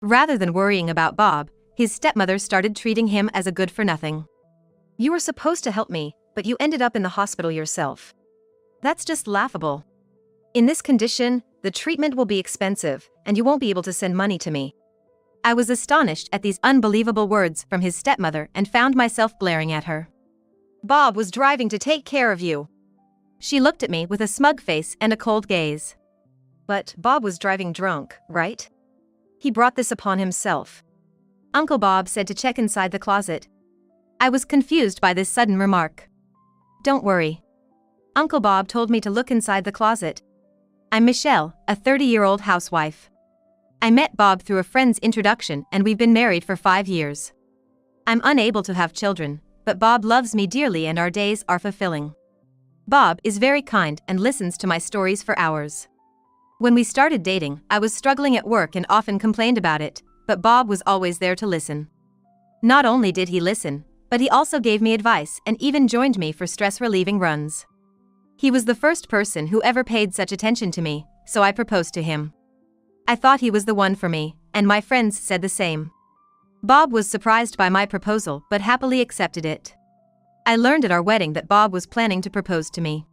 Rather than worrying about Bob, his stepmother started treating him as a good-for-nothing. "You were supposed to help me, but you ended up in the hospital yourself. That's just laughable. In this condition, the treatment will be expensive, and you won't be able to send money to me." I was astonished at these unbelievable words from his stepmother and found myself glaring at her. "Bob was driving to take care of you." She looked at me with a smug face and a cold gaze. "But Bob was driving drunk, right? He brought this upon himself." Uncle Bob said to check inside the closet. I was confused by this sudden remark. "Don't worry. Uncle Bob told me to look inside the closet. I'm Michelle, a 30-year-old housewife. I met Bob through a friend's introduction and we've been married for 5 years. I'm unable to have children, but Bob loves me dearly and our days are fulfilling. Bob is very kind and listens to my stories for hours. When we started dating, I was struggling at work and often complained about it, but Bob was always there to listen. Not only did he listen, but he also gave me advice and even joined me for stress-relieving runs. He was the first person who ever paid such attention to me, so I proposed to him. I thought he was the one for me, and my friends said the same. Bob was surprised by my proposal but happily accepted it. I learned at our wedding that Bob was planning to propose to me.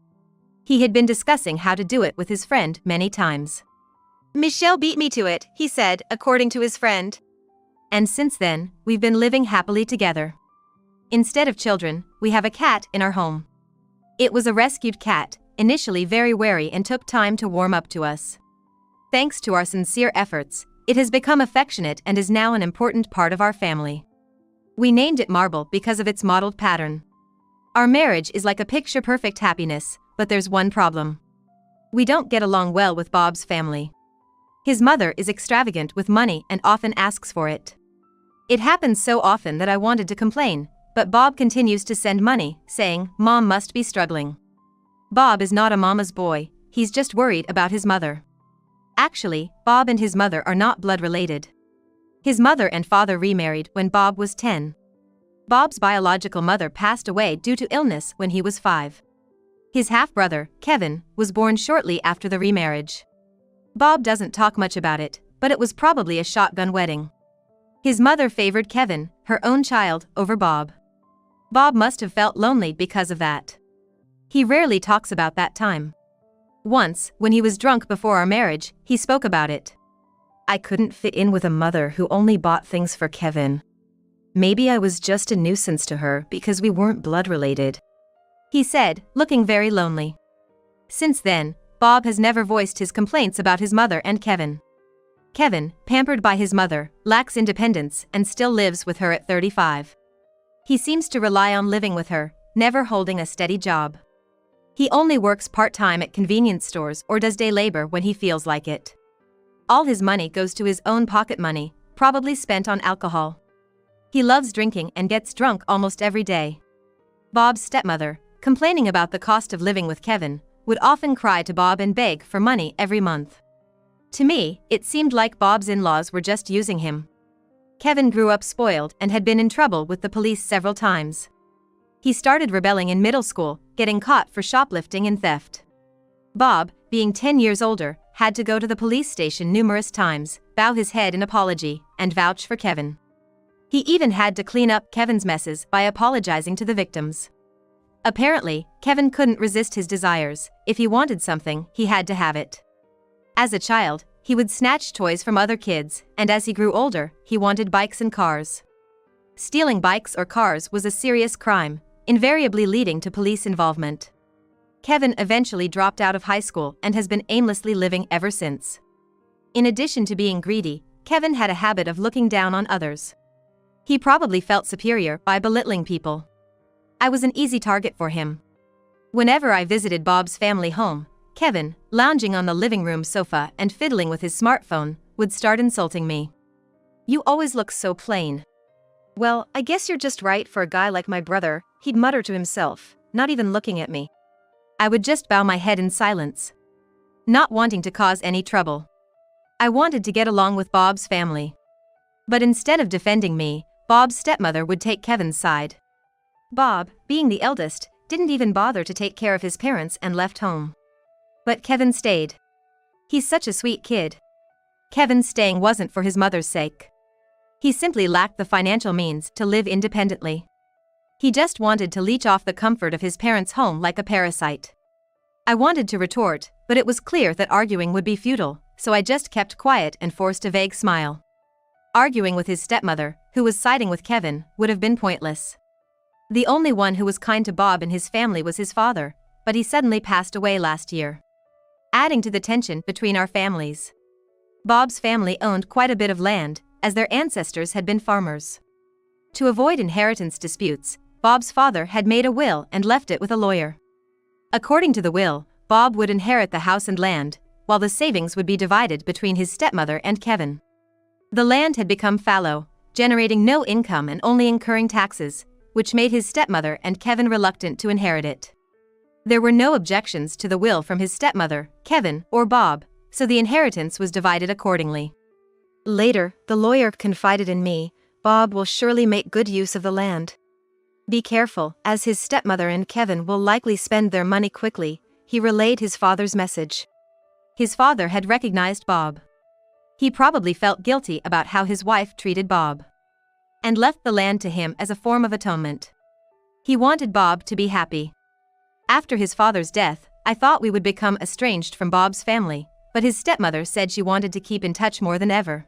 He had been discussing how to do it with his friend many times. "Michelle beat me to it," he said, according to his friend. And since then, we've been living happily together. Instead of children, we have a cat in our home. It was a rescued cat, initially very wary and took time to warm up to us. Thanks to our sincere efforts, it has become affectionate and is now an important part of our family. We named it Marble because of its mottled pattern. Our marriage is like a picture-perfect happiness, but there's one problem. We don't get along well with Bob's family. His mother is extravagant with money and often asks for it. It happens so often that I wanted to complain, but Bob continues to send money, saying, "Mom must be struggling." Bob is not a mama's boy, he's just worried about his mother. Actually, Bob and his mother are not blood-related. His mother and father remarried when Bob was 10. Bob's biological mother passed away due to illness when he was 5. His half-brother, Kevin, was born shortly after the remarriage. Bob doesn't talk much about it, but it was probably a shotgun wedding. His mother favored Kevin, her own child, over Bob. Bob must have felt lonely because of that. He rarely talks about that time. Once, when he was drunk before our marriage, he spoke about it. "I couldn't fit in with a mother who only bought things for Kevin. Maybe I was just a nuisance to her because we weren't blood-related," he said, looking very lonely. Since then, Bob has never voiced his complaints about his mother and Kevin. Kevin, pampered by his mother, lacks independence and still lives with her at 35. He seems to rely on living with her, never holding a steady job. He only works part-time at convenience stores or does day labor when he feels like it. All his money goes to his own pocket money, probably spent on alcohol. He loves drinking and gets drunk almost every day. Bob's stepmother, complaining about the cost of living with Kevin, would often cry to Bob and beg for money every month. To me, it seemed like Bob's in-laws were just using him. Kevin grew up spoiled and had been in trouble with the police several times. He started rebelling in middle school, getting caught for shoplifting and theft. Bob, being 10 years older, had to go to the police station numerous times, bow his head in apology, and vouch for Kevin. He even had to clean up Kevin's messes by apologizing to the victims. Apparently, Kevin couldn't resist his desires. If he wanted something, he had to have it. As a child, he would snatch toys from other kids, and as he grew older, he wanted bikes and cars. Stealing bikes or cars was a serious crime, invariably leading to police involvement. Kevin eventually dropped out of high school and has been aimlessly living ever since. In addition to being greedy, Kevin had a habit of looking down on others. He probably felt superior by belittling people. I was an easy target for him. Whenever I visited Bob's family home, Kevin, lounging on the living room sofa and fiddling with his smartphone, would start insulting me. "You always look so plain." "Well, I guess you're just right for a guy like my brother," he'd mutter to himself, not even looking at me. I would just bow my head in silence, not wanting to cause any trouble. I wanted to get along with Bob's family. But instead of defending me, Bob's stepmother would take Kevin's side. Bob, being the eldest, didn't even bother to take care of his parents and left home. But Kevin stayed. He's such a sweet kid. Kevin's staying wasn't for his mother's sake. He simply lacked the financial means to live independently. He just wanted to leech off the comfort of his parents' home like a parasite. I wanted to retort, but it was clear that arguing would be futile, so I just kept quiet and forced a vague smile. Arguing with his stepmother, who was siding with Kevin, would have been pointless. The only one who was kind to Bob and his family was his father, but he suddenly passed away last year, adding to the tension between our families. Bob's family owned quite a bit of land, as their ancestors had been farmers. To avoid inheritance disputes, Bob's father had made a will and left it with a lawyer. According to the will, Bob would inherit the house and land, while the savings would be divided between his stepmother and Kevin. The land had become fallow, generating no income and only incurring taxes, which made his stepmother and Kevin reluctant to inherit it. There were no objections to the will from his stepmother, Kevin, or Bob, so the inheritance was divided accordingly. Later, the lawyer confided in me, "Bob will surely make good use of the land. Be careful, as his stepmother and Kevin will likely spend their money quickly," he relayed his father's message. His father had recognized Bob. He probably felt guilty about how his wife treated Bob, and left the land to him as a form of atonement. He wanted Bob to be happy. After his father's death, I thought we would become estranged from Bob's family, but his stepmother said she wanted to keep in touch more than ever.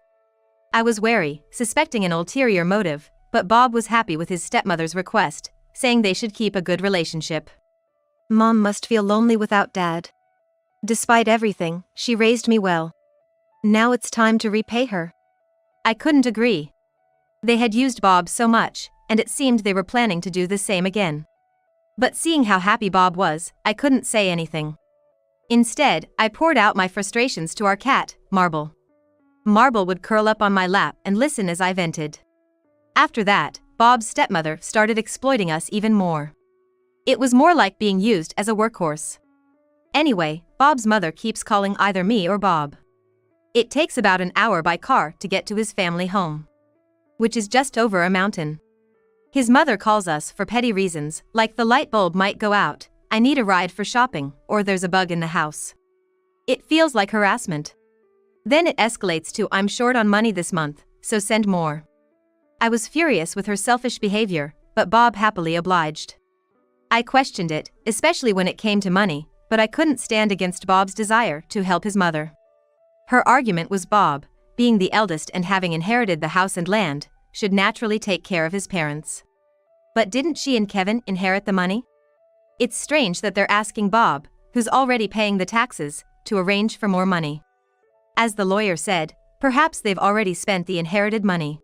I was wary, suspecting an ulterior motive, but Bob was happy with his stepmother's request, saying they should keep a good relationship. "Mom must feel lonely without Dad. Despite everything, she raised me well. Now it's time to repay her." I couldn't agree. They had used Bob so much, and it seemed they were planning to do the same again. But seeing how happy Bob was, I couldn't say anything. Instead, I poured out my frustrations to our cat, Marble. Marble would curl up on my lap and listen as I vented. After that, Bob's stepmother started exploiting us even more. It was more like being used as a workhorse. Anyway, Bob's mother keeps calling either me or Bob. It takes about an hour by car to get to his family home, which is just over a mountain. His mother calls us for petty reasons, like the light bulb might go out, I need a ride for shopping, or there's a bug in the house. It feels like harassment. Then it escalates to I'm short on money this month, so send more. I was furious with her selfish behavior, but Bob happily obliged. I questioned it, especially when it came to money, but I couldn't stand against Bob's desire to help his mother. Her argument was Bob, being the eldest and having inherited the house and land, should naturally take care of his parents. But didn't she and Kevin inherit the money? It's strange that they're asking Bob, who's already paying the taxes, to arrange for more money. As the lawyer said, perhaps they've already spent the inherited money.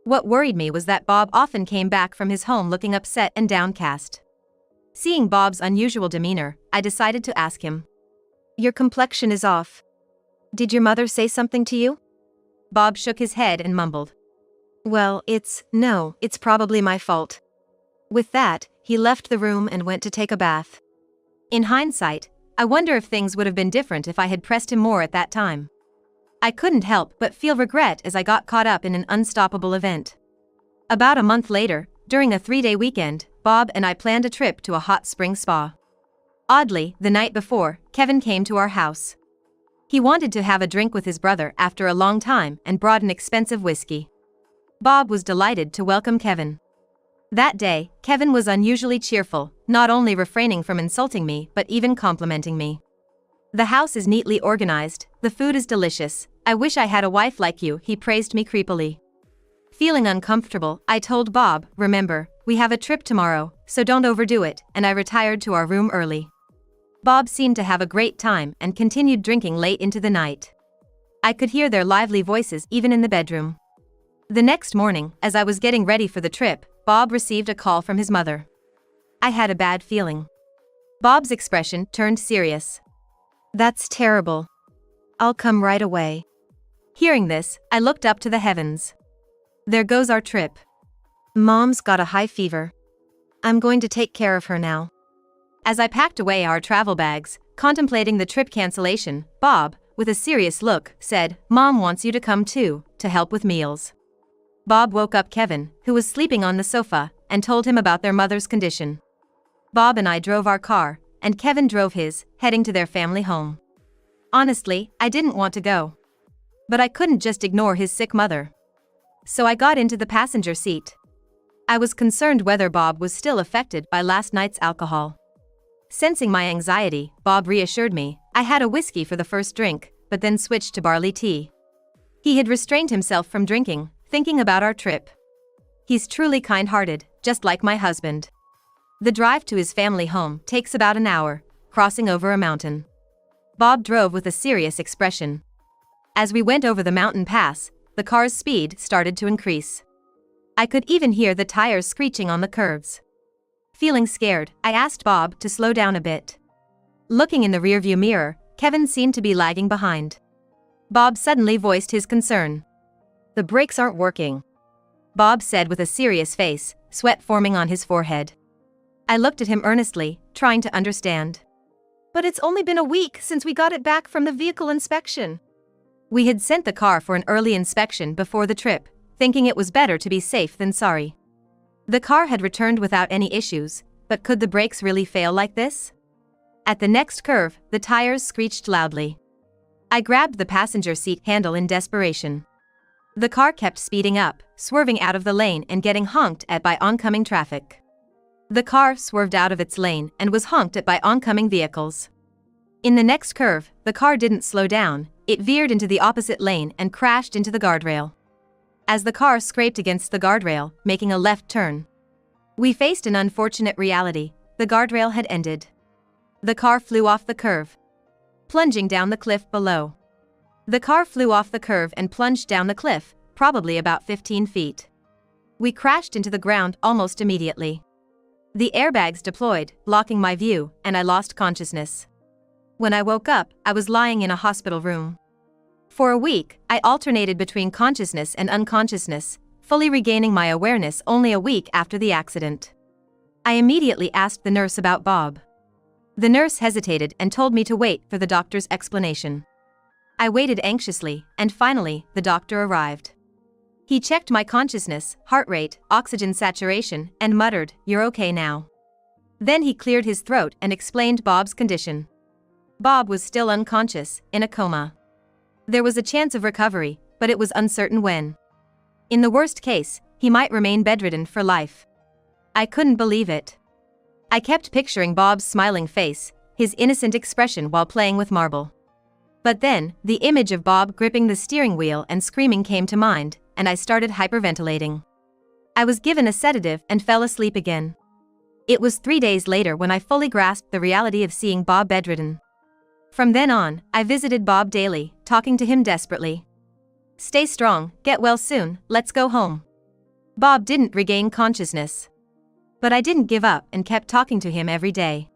What worried me was that Bob often came back from his home looking upset and downcast. Seeing Bob's unusual demeanor, I decided to ask him. "Your complexion is off. Did your mother say something to you?" Bob shook his head and mumbled. "Well, it's probably my fault." With that, he left the room and went to take a bath. In hindsight, I wonder if things would have been different if I had pressed him more at that time. I couldn't help but feel regret as I got caught up in an unstoppable event. About a month later, during a 3-day weekend, Bob and I planned a trip to a hot spring spa. Oddly, the night before, Kevin came to our house. He wanted to have a drink with his brother after a long time and brought an expensive whiskey. Bob was delighted to welcome Kevin. That day, Kevin was unusually cheerful, not only refraining from insulting me but even complimenting me. "The house is neatly organized, the food is delicious, I wish I had a wife like you," he praised me creepily. Feeling uncomfortable, I told Bob, "Remember, we have a trip tomorrow, so don't overdo it," and I retired to our room early. Bob seemed to have a great time and continued drinking late into the night. I could hear their lively voices even in the bedroom. The next morning, as I was getting ready for the trip, Bob received a call from his mother. I had a bad feeling. Bob's expression turned serious. "That's terrible. I'll come right away." Hearing this, I looked up to the heavens. There goes our trip. Mom's got a high fever. I'm going to take care of her now. As I packed away our travel bags, contemplating the trip cancellation, Bob, with a serious look, said, "Mom wants you to come too, to help with meals." Bob woke up Kevin, who was sleeping on the sofa, and told him about their mother's condition. Bob and I drove our car, and Kevin drove his, heading to their family home. Honestly, I didn't want to go. But I couldn't just ignore his sick mother. So I got into the passenger seat. I was concerned whether Bob was still affected by last night's alcohol. Sensing my anxiety, Bob reassured me. I had a whiskey for the first drink, but then switched to barley tea. He had restrained himself from drinking, thinking about our trip. He's truly kind-hearted, just like my husband. The drive to his family home takes about an hour, crossing over a mountain. Bob drove with a serious expression. As we went over the mountain pass, the car's speed started to increase. I could even hear the tires screeching on the curves. Feeling scared, I asked Bob to slow down a bit. Looking in the rearview mirror, Kevin seemed to be lagging behind. Bob suddenly voiced his concern. "The brakes aren't working," Bob said with a serious face, sweat forming on his forehead. I looked at him earnestly, trying to understand. "But it's only been a week since we got it back from the vehicle inspection." We had sent the car for an early inspection before the trip, thinking it was better to be safe than sorry. The car had returned without any issues, but could the brakes really fail like this? At the next curve, the tires screeched loudly. I grabbed the passenger seat handle in desperation. The car kept speeding up, swerving out of the lane and getting honked at by oncoming traffic. The car swerved out of its lane and was honked at by oncoming vehicles. In the next curve, the car didn't slow down, it veered into the opposite lane and crashed into the guardrail. As the car scraped against the guardrail, making a left turn. We faced an unfortunate reality: the guardrail had ended. The car flew off the curve, plunging down the cliff below. The car flew off the curve and plunged down the cliff, probably about 15 feet. We crashed into the ground almost immediately. The airbags deployed, blocking my view, and I lost consciousness. When I woke up, I was lying in a hospital room. For a week, I alternated between consciousness and unconsciousness, fully regaining my awareness only a week after the accident. I immediately asked the nurse about Bob. The nurse hesitated and told me to wait for the doctor's explanation. I waited anxiously, and finally, the doctor arrived. He checked my consciousness, heart rate, oxygen saturation, and muttered, "You're okay now." Then he cleared his throat and explained Bob's condition. Bob was still unconscious, in a coma. There was a chance of recovery, but it was uncertain when. In the worst case, he might remain bedridden for life. I couldn't believe it. I kept picturing Bob's smiling face, his innocent expression while playing with marble. But then, the image of Bob gripping the steering wheel and screaming came to mind, and I started hyperventilating. I was given a sedative and fell asleep again. It was 3 days later when I fully grasped the reality of seeing Bob bedridden. From then on, I visited Bob daily, talking to him desperately. "Stay strong, get well soon, let's go home." Bob didn't regain consciousness. But I didn't give up and kept talking to him every day.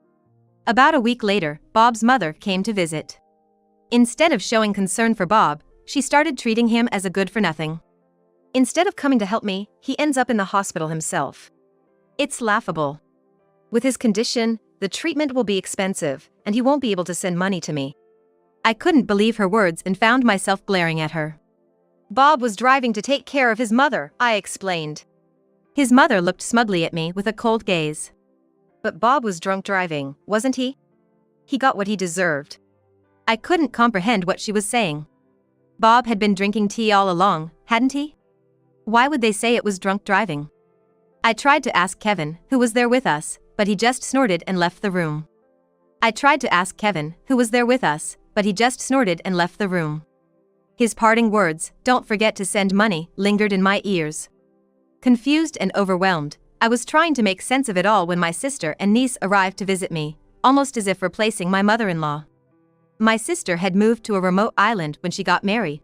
About a week later, Bob's mother came to visit. Instead of showing concern for Bob, she started treating him as a good-for-nothing. Instead of coming to help me, he ends up in the hospital himself. It's laughable. With his condition, the treatment will be expensive, and he won't be able to send money to me. I couldn't believe her words and found myself glaring at her. "Bob was driving to take care of his mother," I explained. His mother looked smugly at me with a cold gaze. "But Bob was drunk driving, wasn't he? He got what he deserved." I couldn't comprehend what she was saying. Bob had been drinking tea all along, hadn't he? Why would they say it was drunk driving? I tried to ask Kevin, who was there with us, but he just snorted and left the room. I tried to ask Kevin, who was there with us, but he just snorted and left the room. His parting words, "Don't forget to send money," lingered in my ears. Confused and overwhelmed, I was trying to make sense of it all when my sister and niece arrived to visit me, almost as if replacing my mother-in-law. My sister had moved to a remote island when she got married,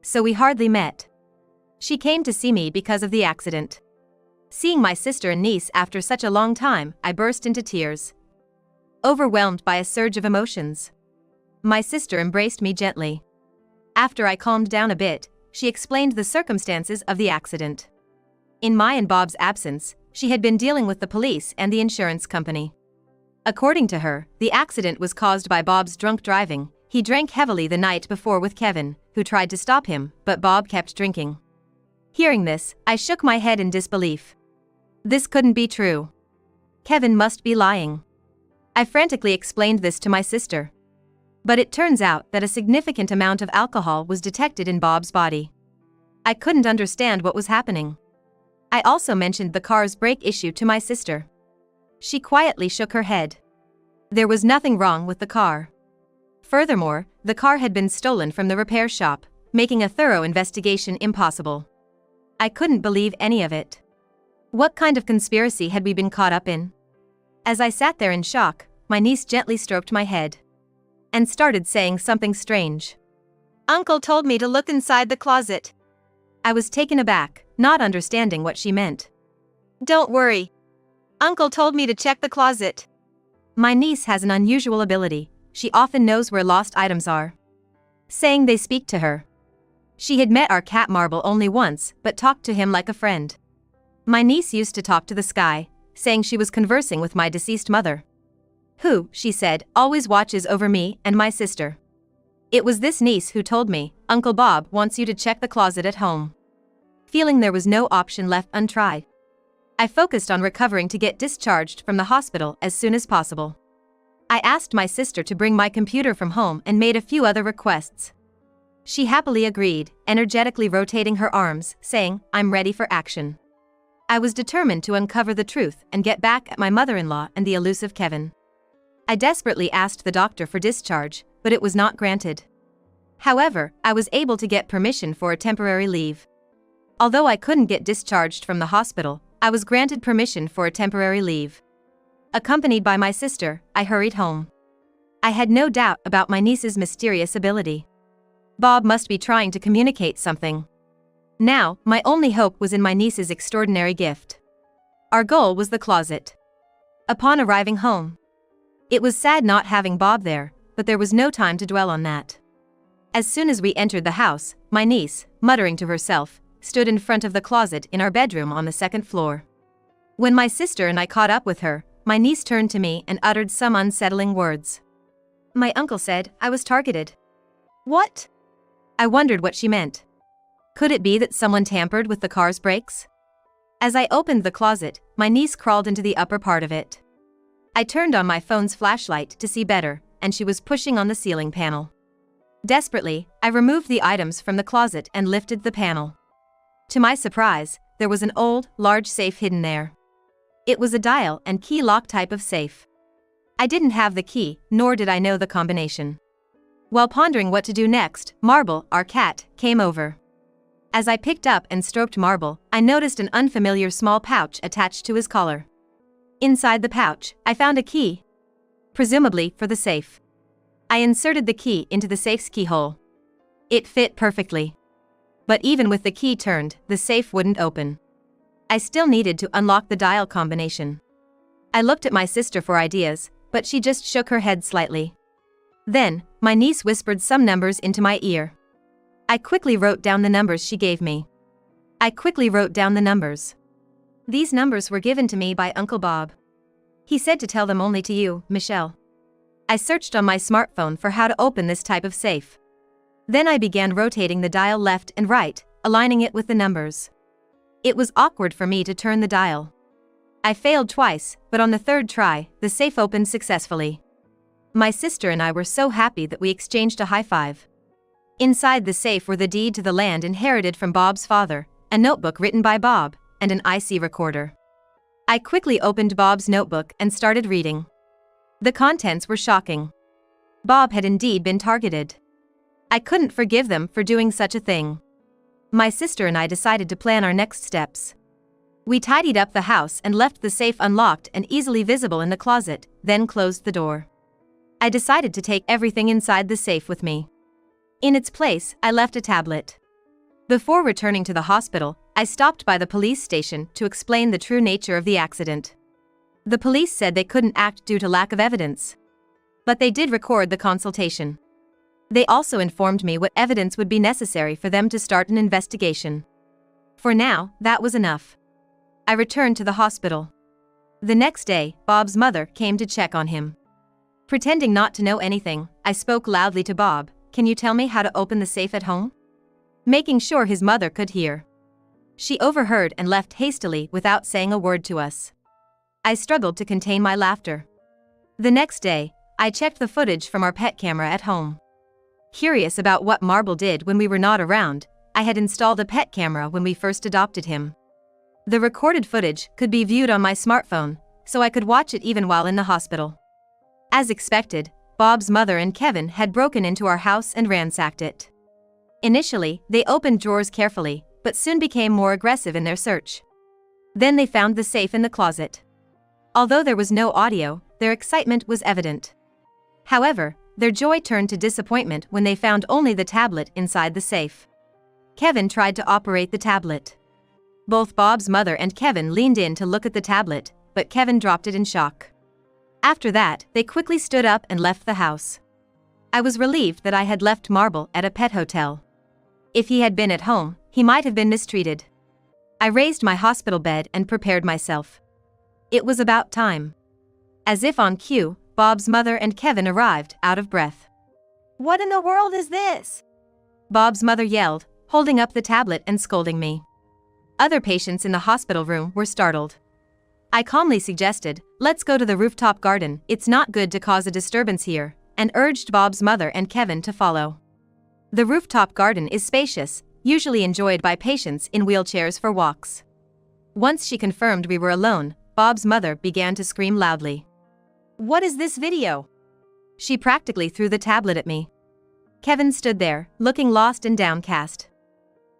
so we hardly met. She came to see me because of the accident. Seeing my sister and niece after such a long time, I burst into tears, overwhelmed by a surge of emotions. My sister embraced me gently. After I calmed down a bit, she explained the circumstances of the accident. In my and Bob's absence, she had been dealing with the police and the insurance company. According to her, the accident was caused by Bob's drunk driving. He drank heavily the night before with Kevin, who tried to stop him, but Bob kept drinking. Hearing this, I shook my head in disbelief. This couldn't be true. Kevin must be lying. I frantically explained this to my sister. But it turns out that a significant amount of alcohol was detected in Bob's body. I couldn't understand what was happening. I also mentioned the car's brake issue to my sister. She quietly shook her head. There was nothing wrong with the car. Furthermore, the car had been stolen from the repair shop, making a thorough investigation impossible. I couldn't believe any of it. What kind of conspiracy had we been caught up in? As I sat there in shock, my niece gently stroked my head and started saying something strange. "Uncle told me to look inside the closet." I was taken aback, not understanding what she meant. "Don't worry. Uncle told me to check the closet." My niece has an unusual ability. She often knows where lost items are, saying they speak to her. She had met our cat Marble only once, but talked to him like a friend. My niece used to talk to the sky, saying she was conversing with my deceased mother, who, she said, always watches over me and my sister. It was this niece who told me, "Uncle Bob wants you to check the closet at home." Feeling there was no option left untried, I focused on recovering to get discharged from the hospital as soon as possible. I asked my sister to bring my computer from home and made a few other requests. She happily agreed, energetically rotating her arms, saying, "I'm ready for action." I was determined to uncover the truth and get back at my mother-in-law and the elusive Kevin. I desperately asked the doctor for discharge, but it was not granted. However, I was able to get permission for a temporary leave. Although I couldn't get discharged from the hospital, I was granted permission for a temporary leave. Accompanied by my sister, I hurried home. I had no doubt about my niece's mysterious ability. Bob must be trying to communicate something. Now, my only hope was in my niece's extraordinary gift. Our goal was the closet. Upon arriving home, it was sad not having Bob there, but there was no time to dwell on that. As soon as we entered the house, my niece, muttering to herself, stood in front of the closet in our bedroom on the second floor. When my sister and I caught up with her, my niece turned to me and uttered some unsettling words. "My uncle said I was targeted." "What?" I wondered what she meant. Could it be that someone tampered with the car's brakes? As I opened the closet, my niece crawled into the upper part of it. I turned on my phone's flashlight to see better, and she was pushing on the ceiling panel. Desperately, I removed the items from the closet and lifted the panel. To my surprise, there was an old, large safe hidden there. It was a dial and key lock type of safe. I didn't have the key, nor did I know the combination. While pondering what to do next, Marble, our cat, came over. As I picked up and stroked Marble, I noticed an unfamiliar small pouch attached to his collar. Inside the pouch, I found a key, presumably for the safe. I inserted the key into the safe's keyhole. It fit perfectly. But even with the key turned, the safe wouldn't open. I still needed to unlock the dial combination. I looked at my sister for ideas, but she just shook her head slightly. Then, my niece whispered some numbers into my ear. I quickly wrote down the numbers she gave me. These numbers were given to me by Uncle Bob. He said to tell them only to you, Michelle. I searched on my smartphone for how to open this type of safe. Then I began rotating the dial left and right, aligning it with the numbers. It was awkward for me to turn the dial. I failed twice, but on the third try, the safe opened successfully. My sister and I were so happy that we exchanged a high five. Inside the safe were the deed to the land inherited from Bob's father, a notebook written by Bob, and an IC recorder. I quickly opened Bob's notebook and started reading. The contents were shocking. Bob had indeed been targeted. I couldn't forgive them for doing such a thing. My sister and I decided to plan our next steps. We tidied up the house and left the safe unlocked and easily visible in the closet, then closed the door. I decided to take everything inside the safe with me. In its place, I left a tablet. Before returning to the hospital, I stopped by the police station to explain the true nature of the accident. The police said they couldn't act due to lack of evidence. But they did record the consultation. They also informed me what evidence would be necessary for them to start an investigation. For now, that was enough. I returned to the hospital. The next day, Bob's mother came to check on him. Pretending not to know anything, I spoke loudly to Bob, "Can you tell me how to open the safe at home?" Making sure his mother could hear. She overheard and left hastily without saying a word to us. I struggled to contain my laughter. The next day, I checked the footage from our pet camera at home. Curious about what Marble did when we were not around, I had installed a pet camera when we first adopted him. The recorded footage could be viewed on my smartphone, so I could watch it even while in the hospital. As expected, Bob's mother and Kevin had broken into our house and ransacked it. Initially, they opened drawers carefully, but soon became more aggressive in their search. Then they found the safe in the closet. Although there was no audio, their excitement was evident. However, their joy turned to disappointment when they found only the tablet inside the safe. Kevin tried to operate the tablet. Both Bob's mother and Kevin leaned in to look at the tablet, but Kevin dropped it in shock. After that, they quickly stood up and left the house. I was relieved that I had left Marble at a pet hotel. If he had been at home, he might have been mistreated. I raised my hospital bed and prepared myself. It was about time. As if on cue, Bob's mother and Kevin arrived, out of breath. "What in the world is this?" Bob's mother yelled, holding up the tablet and scolding me. Other patients in the hospital room were startled. I calmly suggested, "Let's go to the rooftop garden, it's not good to cause a disturbance here," and urged Bob's mother and Kevin to follow. The rooftop garden is spacious, usually enjoyed by patients in wheelchairs for walks. Once she confirmed we were alone, Bob's mother began to scream loudly. "What is this video?" She practically threw the tablet at me. Kevin stood there, looking lost and downcast.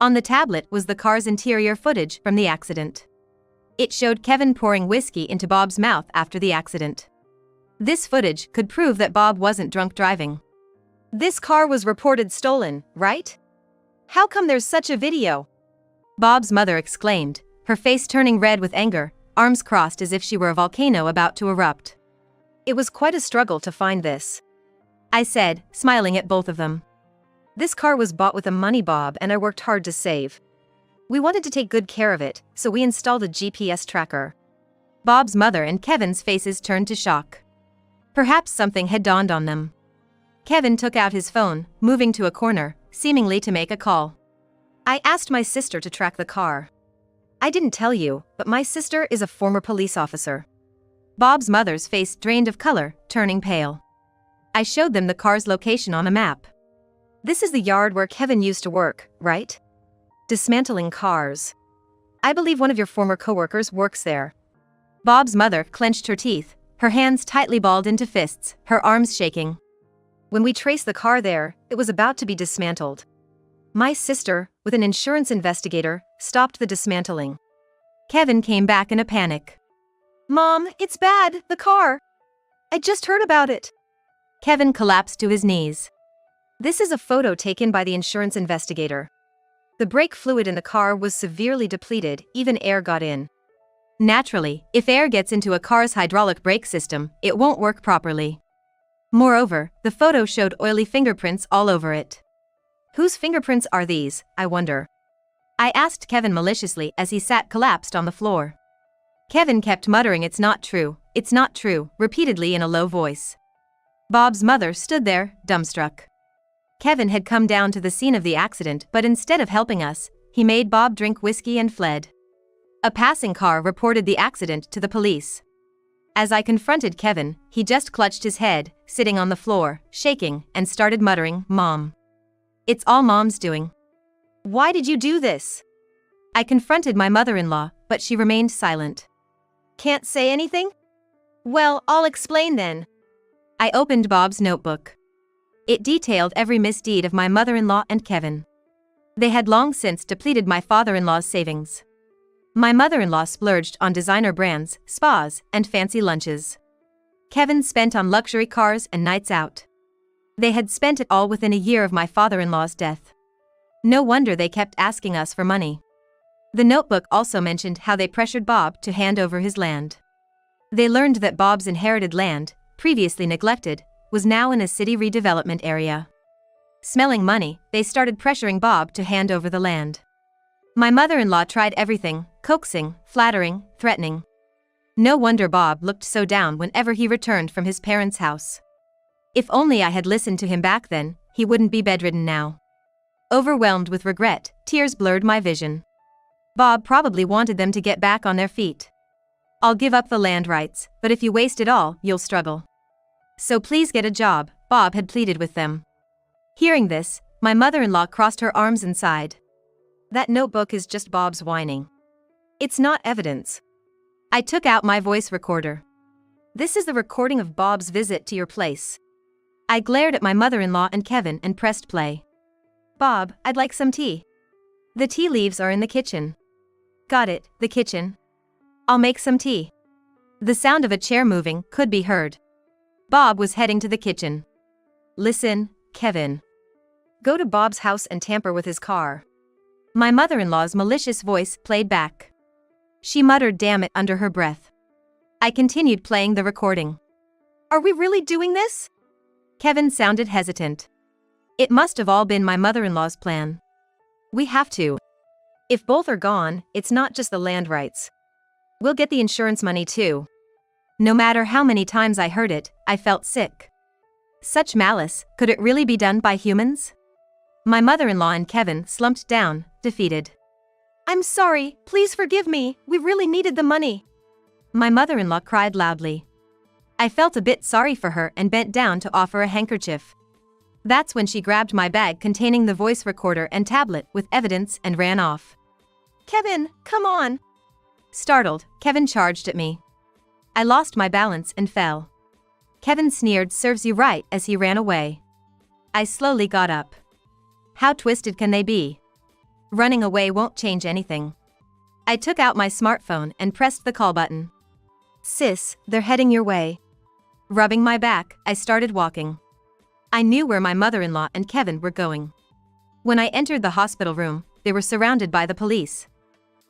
On the tablet was the car's interior footage from the accident. It showed Kevin pouring whiskey into Bob's mouth after the accident. This footage could prove that Bob wasn't drunk driving. "This car was reported stolen, right? How come there's such a video?" Bob's mother exclaimed, her face turning red with anger, arms crossed as if she were a volcano about to erupt. "It was quite a struggle to find this," I said, smiling at both of them. "This car was bought with the money Bob and I worked hard to save. We wanted to take good care of it, so we installed a GPS tracker." Bob's mother and Kevin's faces turned to shock. Perhaps something had dawned on them. Kevin took out his phone, moving to a corner, seemingly to make a call. "I asked my sister to track the car. I didn't tell you, but my sister is a former police officer." Bob's mother's face drained of color, turning pale. I showed them the car's location on a map. "This is the yard where Kevin used to work, right? Dismantling cars. I believe one of your former coworkers works there." Bob's mother clenched her teeth, her hands tightly balled into fists, her arms shaking. "When we traced the car there, it was about to be dismantled. My sister, with an insurance investigator, stopped the dismantling." Kevin came back in a panic. "Mom, it's bad, the car. I just heard about it." Kevin collapsed to his knees. "This is a photo taken by the insurance investigator. The brake fluid in the car was severely depleted, even air got in." Naturally, if air gets into a car's hydraulic brake system, it won't work properly. Moreover, the photo showed oily fingerprints all over it. "Whose fingerprints are these, I wonder?" I asked Kevin maliciously as he sat collapsed on the floor. Kevin kept muttering it's not true, repeatedly in a low voice. Bob's mother stood there, dumbstruck. Kevin had come down to the scene of the accident, but instead of helping us, he made Bob drink whiskey and fled. A passing car reported the accident to the police. As I confronted Kevin, he just clutched his head, sitting on the floor, shaking, and started muttering, "Mom. It's all Mom's doing." "Why did you do this?" I confronted my mother-in-law, but she remained silent. "Can't say anything? Well, I'll explain then." I opened Bob's notebook. It detailed every misdeed of my mother-in-law and Kevin. They had long since depleted my father-in-law's savings. My mother-in-law splurged on designer brands, spas, and fancy lunches. Kevin spent on luxury cars and nights out. They had spent it all within a year of my father-in-law's death. No wonder they kept asking us for money. The notebook also mentioned how they pressured Bob to hand over his land. They learned that Bob's inherited land, previously neglected, was now in a city redevelopment area. Smelling money, they started pressuring Bob to hand over the land. My mother-in-law tried everything, coaxing, flattering, threatening. No wonder Bob looked so down whenever he returned from his parents' house. If only I had listened to him back then, he wouldn't be bedridden now. Overwhelmed with regret, tears blurred my vision. Bob probably wanted them to get back on their feet. "I'll give up the land rights, but if you waste it all, you'll struggle." So please get a job, Bob had pleaded with them. Hearing this, my mother-in-law crossed her arms and sighed. That notebook is just Bob's whining. It's not evidence. I took out my voice recorder. This is the recording of Bob's visit to your place. I glared at my mother-in-law and Kevin and pressed play. Bob, I'd like some tea. The tea leaves are in the kitchen. Got it, the kitchen. I'll make some tea. The sound of a chair moving could be heard. Bob was heading to the kitchen. Listen, Kevin. Go to Bob's house and tamper with his car. My mother-in-law's malicious voice played back. She muttered damn it under her breath. I continued playing the recording. Are we really doing this? Kevin sounded hesitant. It must have all been my mother-in-law's plan. We have to. If both are gone, it's not just the land rights. We'll get the insurance money too. No matter how many times I heard it, I felt sick. Such malice, could it really be done by humans? My mother-in-law and Kevin slumped down, defeated. I'm sorry, please forgive me, we really needed the money. My mother-in-law cried loudly. I felt a bit sorry for her and bent down to offer a handkerchief. That's when she grabbed my bag containing the voice recorder and tablet with evidence and ran off. Kevin, come on! Startled, Kevin charged at me. I lost my balance and fell. Kevin sneered, serves you right, as he ran away. I slowly got up. How twisted can they be? Running away won't change anything. I took out my smartphone and pressed the call button. Sis, they're heading your way. Rubbing my back, I started walking. I knew where my mother-in-law and Kevin were going. When I entered the hospital room, they were surrounded by the police.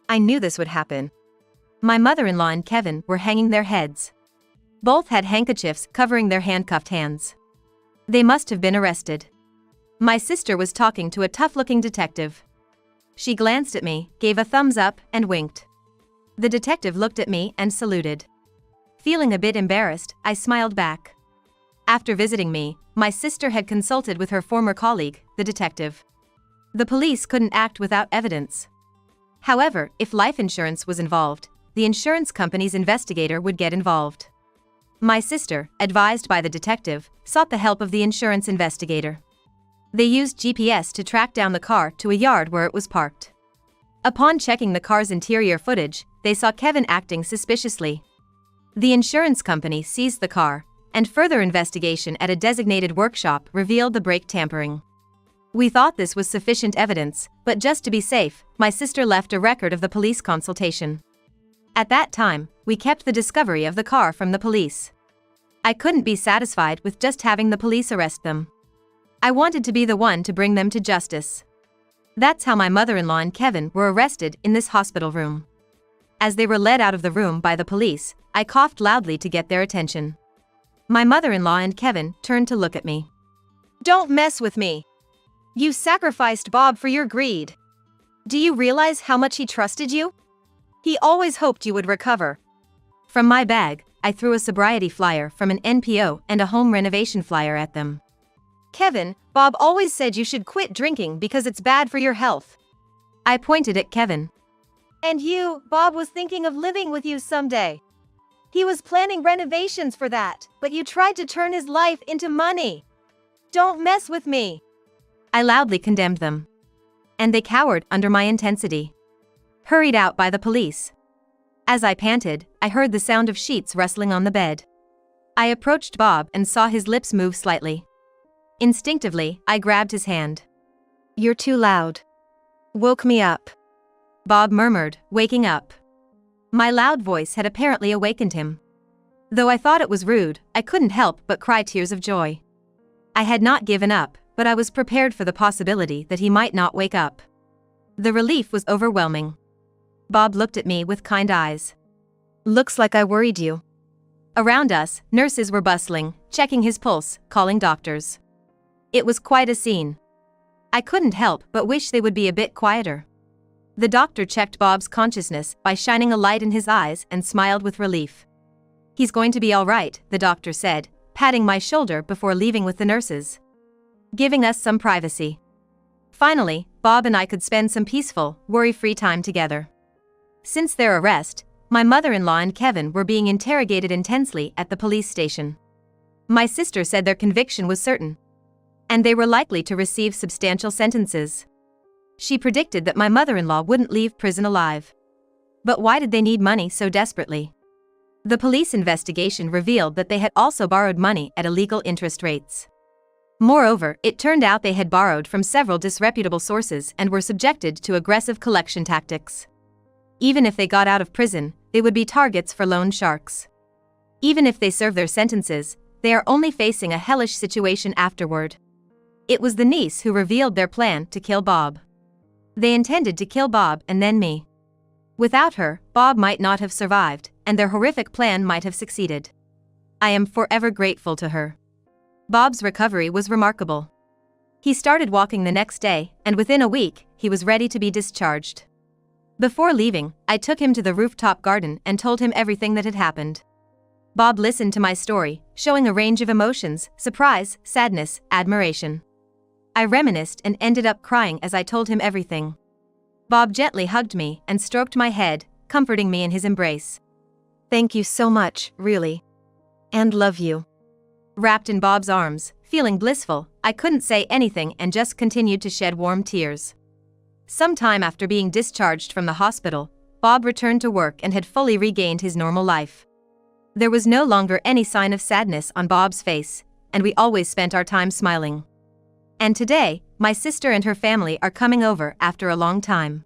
I knew this would happen. My mother-in-law and Kevin were hanging their heads. Both had handkerchiefs covering their handcuffed hands. They must have been arrested. My sister was talking to a tough-looking detective. She glanced at me, gave a thumbs up, and winked. The detective looked at me and saluted. Feeling a bit embarrassed, I smiled back. After visiting me, my sister had consulted with her former colleague, the detective. The police couldn't act without evidence. However, if life insurance was involved, the insurance company's investigator would get involved. My sister, advised by the detective, sought the help of the insurance investigator. They used GPS to track down the car to a yard where it was parked. Upon checking the car's interior footage, they saw Kevin acting suspiciously. The insurance company seized the car, and further investigation at a designated workshop revealed the brake tampering. We thought this was sufficient evidence, but just to be safe, my sister left a record of the police consultation. At that time, we kept the discovery of the car from the police. I couldn't be satisfied with just having the police arrest them. I wanted to be the one to bring them to justice. That's how my mother-in-law and Kevin were arrested in this hospital room. As they were led out of the room by the police, I coughed loudly to get their attention. My mother-in-law and Kevin turned to look at me. Don't mess with me. You sacrificed Bob for your greed. Do you realize how much he trusted you? He always hoped you would recover. From my bag, I threw a sobriety flyer from an NPO and a home renovation flyer at them. Kevin, Bob always said you should quit drinking because it's bad for your health. I pointed at Kevin. And you, Bob was thinking of living with you someday. He was planning renovations for that, but you tried to turn his life into money. Don't mess with me. I loudly condemned them. And they cowered under my intensity. Hurried out by the police. As I panted, I heard the sound of sheets rustling on the bed. I approached Bob and saw his lips move slightly. Instinctively, I grabbed his hand. You're too loud. Woke me up. Bob murmured, waking up. My loud voice had apparently awakened him. Though I thought it was rude, I couldn't help but cry tears of joy. I had not given up, but I was prepared for the possibility that he might not wake up. The relief was overwhelming. Bob looked at me with kind eyes. Looks like I worried you. Around us, nurses were bustling, checking his pulse, calling doctors. It was quite a scene. I couldn't help but wish they would be a bit quieter. The doctor checked Bob's consciousness by shining a light in his eyes and smiled with relief. He's going to be all right, the doctor said, patting my shoulder before leaving with the nurses. Giving us some privacy. Finally, Bob and I could spend some peaceful, worry-free time together. Since their arrest, my mother-in-law and Kevin were being interrogated intensely at the police station. My sister said their conviction was certain, and they were likely to receive substantial sentences. She predicted that my mother-in-law wouldn't leave prison alive. But why did they need money so desperately? The police investigation revealed that they had also borrowed money at illegal interest rates. Moreover, it turned out they had borrowed from several disreputable sources and were subjected to aggressive collection tactics. Even if they got out of prison, they would be targets for loan sharks. Even if they serve their sentences, they are only facing a hellish situation afterward. It was the niece who revealed their plan to kill Bob. They intended to kill Bob and then me. Without her, Bob might not have survived, and their horrific plan might have succeeded. I am forever grateful to her. Bob's recovery was remarkable. He started walking the next day, and within a week, he was ready to be discharged. Before leaving, I took him to the rooftop garden and told him everything that had happened. Bob listened to my story, showing a range of emotions: surprise, sadness, admiration. I reminisced and ended up crying as I told him everything. Bob gently hugged me and stroked my head, comforting me in his embrace. Thank you so much, really. And love you. Wrapped in Bob's arms, feeling blissful, I couldn't say anything and just continued to shed warm tears. Some time after being discharged from the hospital, Bob returned to work and had fully regained his normal life. There was no longer any sign of sadness on Bob's face, and we always spent our time smiling. And today, my sister and her family are coming over after a long time.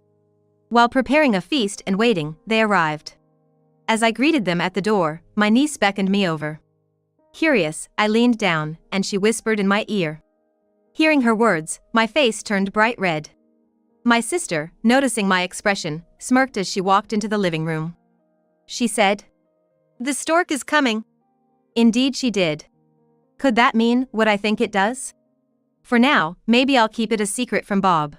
While preparing a feast and waiting, they arrived. As I greeted them at the door, my niece beckoned me over. Curious, I leaned down, and she whispered in my ear. Hearing her words, my face turned bright red. My sister, noticing my expression, smirked as she walked into the living room. She said, "The stork is coming." Indeed she did. Could that mean what I think it does? For now, maybe I'll keep it a secret from Bob.